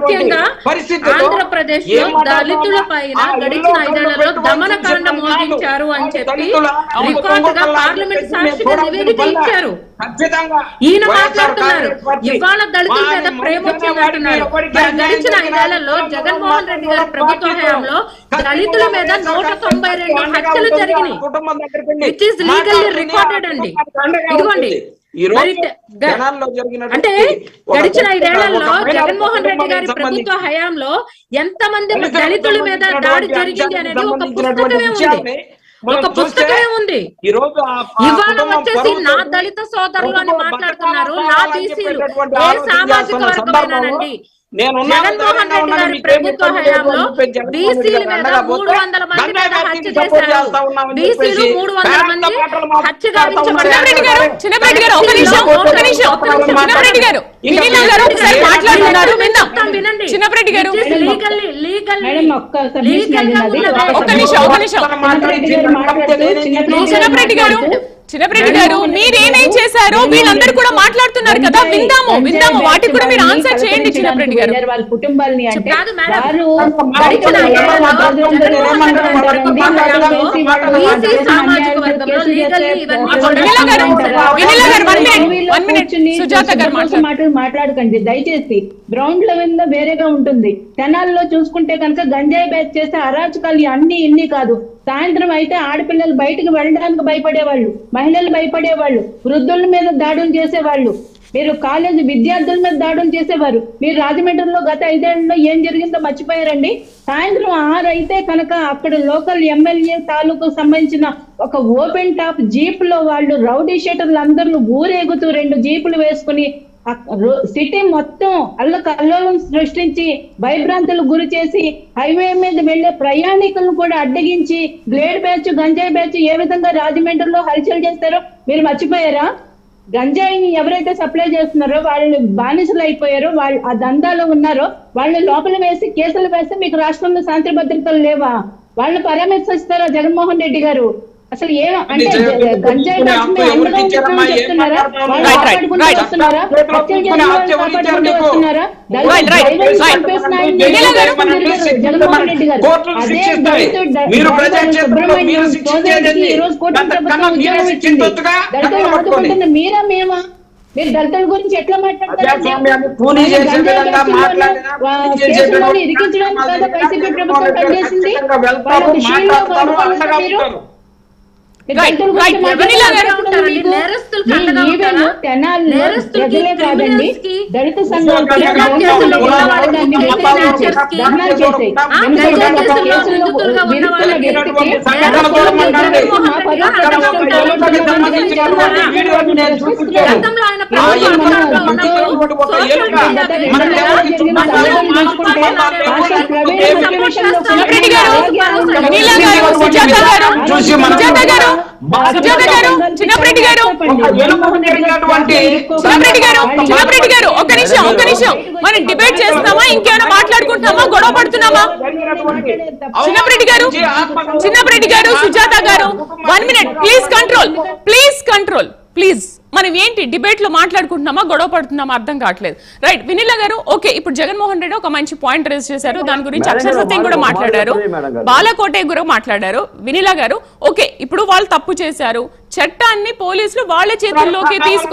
ముఖ్యంగా ఆంధ్రప్రదేశ్ లో దళితుల పైన గడిచిన 5 ఏళ్లలో దమనకాండ మోగించారు అని చెప్పి రికార్డ్ గా పార్లమెంట్ సాక్షిగా నివేదిక ఇచ్చారు. ఈయన మాట్లాడుతున్నారు ఇవాళ దళితుల మీద ప్రేమ వచ్చిందంటున్నారు. గడిచిన 5 ఏళ్లలో జగన్మోహన్ రెడ్డి గారి ప్రభుత్వ హయాంలో దళితుల మీద 192 హత్యలు జరిగినాయి. విచ్ ఈస్ లీగల్లీ రికార్డెడ్ అండి. ఇదిగోండి అంటే గడిచిన 5 ఏళ్లలో జగన్మోహన్ రెడ్డి గారి ప్రభుత్వ హయాంలో ఎంతమంది దళితుల మీద దాడి జరిగింది అనేది ఒక పుస్తకమే ఉంది. ఇవాళ వచ్చేసి నా దళిత సోదరులు అని మాట్లాడుతున్నారు. నా బీసీలు ఏ సామాజిక వర్గమేనానండి. జగన్మోహన్ రెడ్డి గారి ప్రభుత్వ హయాంలో బీసీల మీద 300 మంది మీద హత్య చేశారు. బీసీలు 300 మంది హత్య గావించబడ్డారు. చిన్నప్రెడ్డి గారు మీరేమేం చేశారో వీళ్ళందరూ కూడా మాట్లాడుతున్నారు కదా, విందాము వాటికి కూడా మీరు ఆన్సర్ చేయండి. చిన్నప్రెడ్డి గారు వాళ్ళ కుటుంబాలని అంటే మాట్లాడకండి దయచేసి. గ్రౌండ్ లెవెల్ లో వేరేగా ఉంటుంది. తెనాల్లో చూసుకుంటే కనుక గంజాయి బ్యాచ్ చేసే అరాచకాలు అన్ని ఇన్ని కాదు. సాయంత్రం అయితే ఆడపిల్లలు బయటకు వెళ్ళడానికి భయపడేవాళ్ళు, మహిళలు భయపడేవాళ్ళు, వృద్ధుల మీద దాడులు చేసేవాళ్ళు. మీరు కాలేజీ విద్యార్థుల మీద దాడులు చేసేవారు. మీరు రాజమండ్రిలో గత 5 ఏళ్లలో ఏం జరిగిందో మర్చిపోయారండి. సాయంత్రం 6 అయితే కనుక అక్కడ లోకల్ ఎమ్మెల్యే తాలూకు సంబంధించిన ఒక ఓపెన్ టాప్ జీప్ లో వాళ్ళు రౌడీ షీటర్లు అందరూ ఊరేగుతూ 2 జీపులు వేసుకుని సిటీ మొత్తం అల్లకల్లోలం సృష్టించి భయభ్రాంతులు గురి చేసి హైవే మీద వెళ్లే ప్రయాణికులను కూడా అడ్డగించి బ్లేడ్ బ్యాచ్ గంజాయి బ్యాచ్ ఏ విధంగా రాజమండ్రిలో హల్చల్ చేస్తారో మీరు మర్చిపోయారా? గంజాయిని ఎవరైతే సప్లై చేస్తున్నారో వాళ్ళు బానిసలు అయిపోయారో, వాళ్ళు ఆ దందాలో ఉన్నారో వాళ్ళు లోపల వేసి కేసులు వేస్తే మీకు రాష్ట్రంలో శాంతి భద్రతలు లేవా? వాళ్ళని పరామర్శిస్తారా జగన్మోహన్ రెడ్డి గారు? అసలు అంటే గంజాయి చెప్తున్నారా? వస్తున్నారా? జగన్మోహన్ రెడ్డి గారు దళితులు మీరా మేమా? మీరు దళితుల గురించి ఎట్లా మాట్లాడతారు? ఇరికించడానికి కదా వైసీపీ ప్రభుత్వం పనిచేసింది. ప్రజలే కాదండి దళిత సంఘాలు చిన్నప్రెడ్డి గారు ఒక్క నిమిషం మనం డిబేట్ చేస్తున్నామా, ఇంకేమైనా మాట్లాడుకుంటున్నామా, గొడవ పడుతున్నామా? చిన్నప్రెడ్డి గారు సుజాత గారు 1 minute ప్లీజ్ కంట్రోల్ ప్లీజ్. మనం ఏంటి డిబేట్ లో మాట్లాడుకుంటున్నామా, గొడవ పడుతున్నామా అర్థం కావట్లేదు. రైట్ వినిల గారు, ఓకే ఇప్పుడు జగన్మోహన్ రెడ్డి ఒక మంచి పాయింట్ రేజ్ చేశారు. దాని గురించి అక్షర సత్యం కూడా మాట్లాడారు, బాలకోటే కూడా మాట్లాడారు. వినిల గారు, ఓకే ఇప్పుడు వాళ్ళు తప్పు చేశారు, చట్టాన్ని పోలీసులు వాళ్ళ చేతుల్లోకి తీసుకు